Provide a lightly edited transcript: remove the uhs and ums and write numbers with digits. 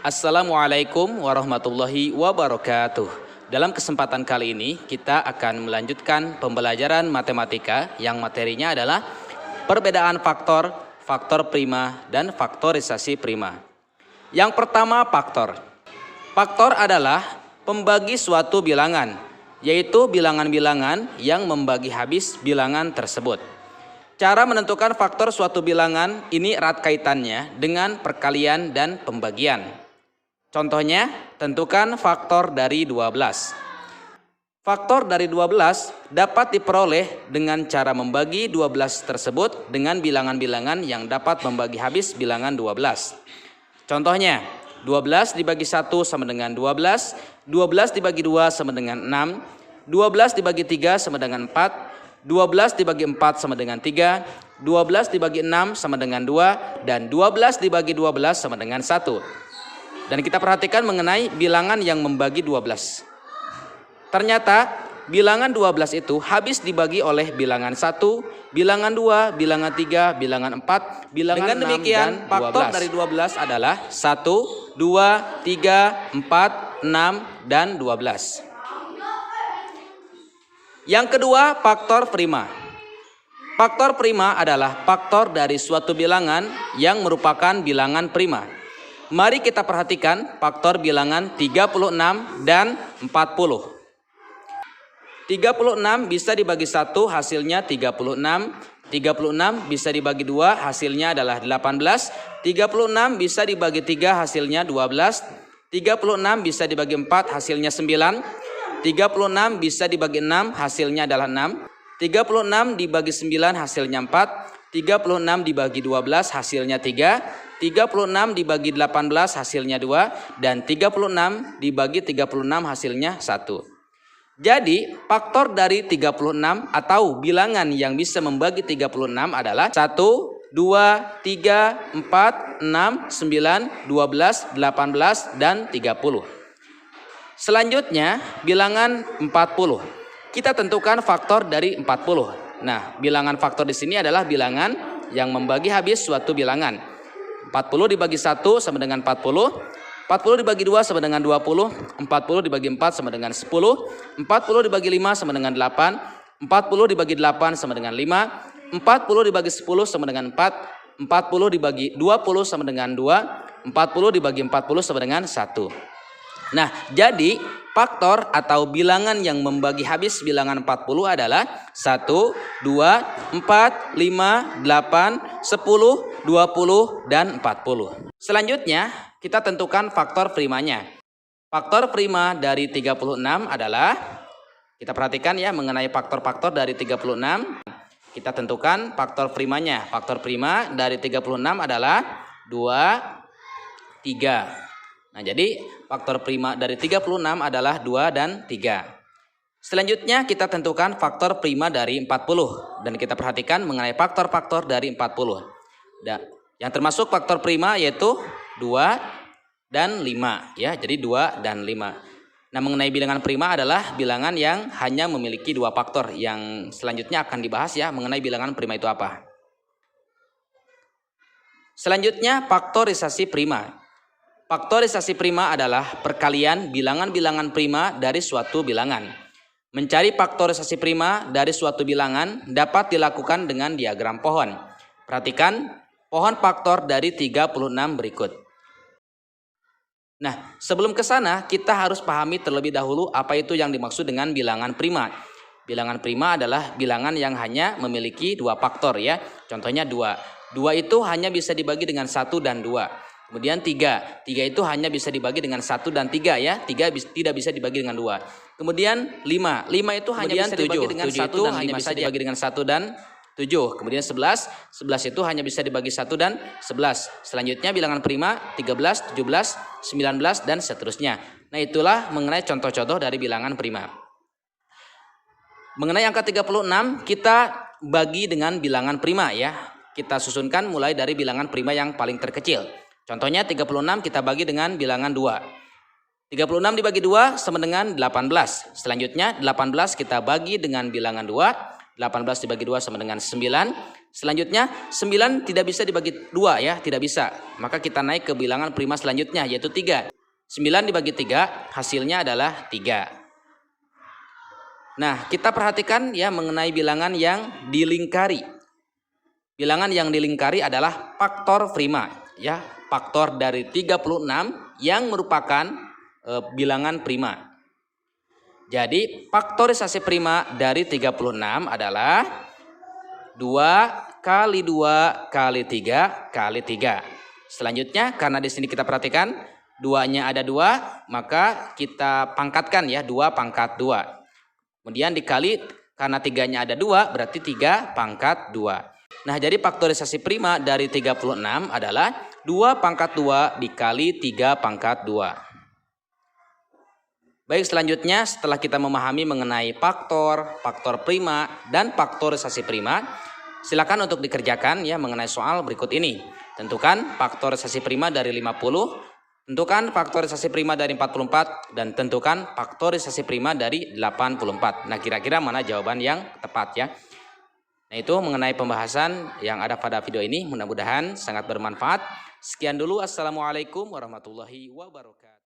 Assalamualaikum warahmatullahi wabarakatuh. Dalam kesempatan kali ini kita akan melanjutkan pembelajaran matematika yang materinya adalah perbedaan faktor, faktor prima, dan faktorisasi prima. Yang pertama faktor. Faktor adalah pembagi suatu bilangan, yaitu bilangan-bilangan yang membagi habis bilangan tersebut. Cara menentukan faktor suatu bilangan ini erat kaitannya dengan perkalian dan pembagian. Contohnya, tentukan faktor dari 12. Faktor dari 12 dapat diperoleh dengan cara membagi 12 tersebut dengan bilangan-bilangan yang dapat membagi habis bilangan 12. Contohnya, 12 dibagi 1 sama dengan 12, 12 dibagi 2 sama dengan 6, 12 dibagi 3 sama dengan 4, 12 dibagi 4 sama dengan 3, 12 dibagi 6 sama dengan 2, dan 12 dibagi 12 sama dengan 1. Dan kita perhatikan mengenai bilangan yang membagi 12. Ternyata bilangan 12 itu habis dibagi oleh bilangan 1, bilangan 2, bilangan 3, bilangan 4, bilangan 6, dengan demikian, dan 12. Faktor dari 12 adalah 1, 2, 3, 4, 6, dan 12. Yang kedua, faktor prima. Faktor prima adalah faktor dari suatu bilangan yang merupakan bilangan prima. Mari kita perhatikan faktor bilangan 36 dan 40. 36 bisa dibagi 1 hasilnya 36. 36 bisa dibagi 2 hasilnya adalah 18. 36 bisa dibagi 3 hasilnya 12. 36 bisa dibagi 4 hasilnya 9. 36 bisa dibagi 6 hasilnya adalah 6. 36 dibagi 9 hasilnya 4. 36 dibagi 12 hasilnya 3. 36 dibagi 18 hasilnya 2. Dan 36 dibagi 36 hasilnya 1. Jadi faktor dari 36 atau bilangan yang bisa membagi 36 adalah 1, 2, 3, 4, 6, 9, 12, 18, dan 30. Selanjutnya bilangan 40. Kita tentukan faktor dari 40. Nah, bilangan faktor di sini adalah bilangan yang membagi habis suatu bilangan. 40 dibagi 1 sama dengan 40. 40 dibagi 2 sama dengan 20. 40 dibagi 4 sama dengan 10. 40 dibagi 5 sama dengan 8. 40 dibagi 8 sama dengan 5. 40 dibagi 10 sama dengan 4. 40 dibagi 20 sama dengan 2. 40 dibagi 40 sama dengan 1. Nah, jadi faktor atau bilangan yang membagi habis bilangan 40 adalah 1, 2, 4, 5, 8, 10, 20, dan 40. Selanjutnya, kita tentukan faktor primanya. Faktor prima dari 36 adalah, kita perhatikan ya mengenai faktor-faktor dari 36. Kita tentukan faktor primanya. Faktor prima dari 36 adalah 2, 3. Nah, jadi faktor prima dari 36 adalah 2 dan 3. Selanjutnya kita tentukan faktor prima dari 40. Dan kita perhatikan mengenai faktor-faktor dari 40. Yang termasuk faktor prima yaitu 2 dan 5. Ya, jadi 2 dan 5. Nah, mengenai bilangan prima adalah bilangan yang hanya memiliki 2 faktor. Yang selanjutnya akan dibahas ya mengenai bilangan prima itu apa. Selanjutnya faktorisasi prima. Faktorisasi prima adalah perkalian bilangan-bilangan prima dari suatu bilangan. Mencari faktorisasi prima dari suatu bilangan dapat dilakukan dengan diagram pohon. Perhatikan pohon faktor dari 36 berikut. Nah, sebelum ke sana kita harus pahami terlebih dahulu apa itu yang dimaksud dengan bilangan prima. Bilangan prima adalah bilangan yang hanya memiliki 2 faktor ya. Contohnya 2. 2 itu hanya bisa dibagi dengan 1 dan 2. Kemudian 3. 3 itu hanya bisa dibagi dengan 1 dan 3 ya. 3 tidak bisa dibagi dengan 2. Kemudian 5. 5 itu hanya bisa dibagi dengan 1 dan hanya bisa dibagi dengan 1 dan 7. Kemudian 11. 11 itu hanya bisa dibagi 1 dan 11. Selanjutnya bilangan prima 13, 17, 19, dan seterusnya. Nah, itulah mengenai contoh-contoh dari bilangan prima. Mengenai angka 36 kita bagi dengan bilangan prima ya. Kita susunkan mulai dari bilangan prima yang paling terkecil. Contohnya 36 kita bagi dengan bilangan 2. 36 dibagi 2 sama dengan 18. Selanjutnya 18 kita bagi dengan bilangan 2. 18 dibagi 2 sama dengan 9. Selanjutnya 9 tidak bisa dibagi 2 ya, tidak bisa. Maka kita naik ke bilangan prima selanjutnya yaitu 3. 9 dibagi 3 hasilnya adalah 3. Nah, kita perhatikan ya mengenai bilangan yang dilingkari. Bilangan yang dilingkari adalah faktor prima ya, faktor dari 36 yang merupakan bilangan prima. Jadi faktorisasi prima dari 36 adalah 2 kali 2 kali 3 kali 3. Selanjutnya karena di sini kita perhatikan 2-nya ada 2, maka kita pangkatkan ya, 2 pangkat 2. Kemudian dikali karena 3-nya ada 2, berarti 3 pangkat 2. Nah, jadi faktorisasi prima dari 36 adalah 2 pangkat 2 dikali 3 pangkat 2. Baik, selanjutnya setelah kita memahami mengenai faktor, faktor prima, dan faktorisasi prima, silakan untuk dikerjakan ya mengenai soal berikut ini. Tentukan faktorisasi prima dari 50, tentukan faktorisasi prima dari 44, dan tentukan faktorisasi prima dari 84. Nah, kira-kira mana jawaban yang tepat ya? Nah, itu mengenai pembahasan yang ada pada video ini, mudah-mudahan sangat bermanfaat. Sekian dulu, assalamualaikum warahmatullahi wabarakatuh.